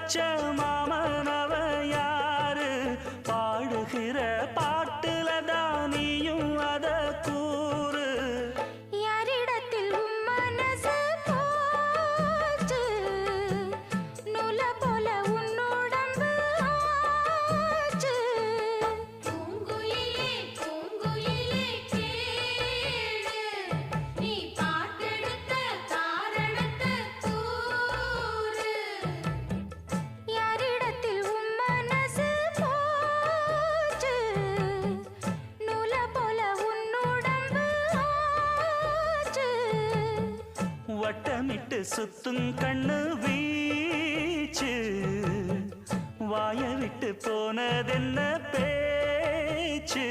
வச்ச மாமனவ யாரு பாடுகிற பாட்டுல தானியும் அத கூறு யாரிடத்தில் மனசு போச்சு நூல போல உன்னுடம்பு ஆச்சு பூங்குயிலே பூங்குயிலே கேளு நீ பாட்டெடுத்த காரணத்தை கூறு யாரிடத்தில் மனசு போச்சு நூல போல உன்னுடம்பு ஆச்சு வட்டமிட்டு சுத்தும் கண்ணு வீச்சு வாய விட்டு போனதென்ன பேச்சு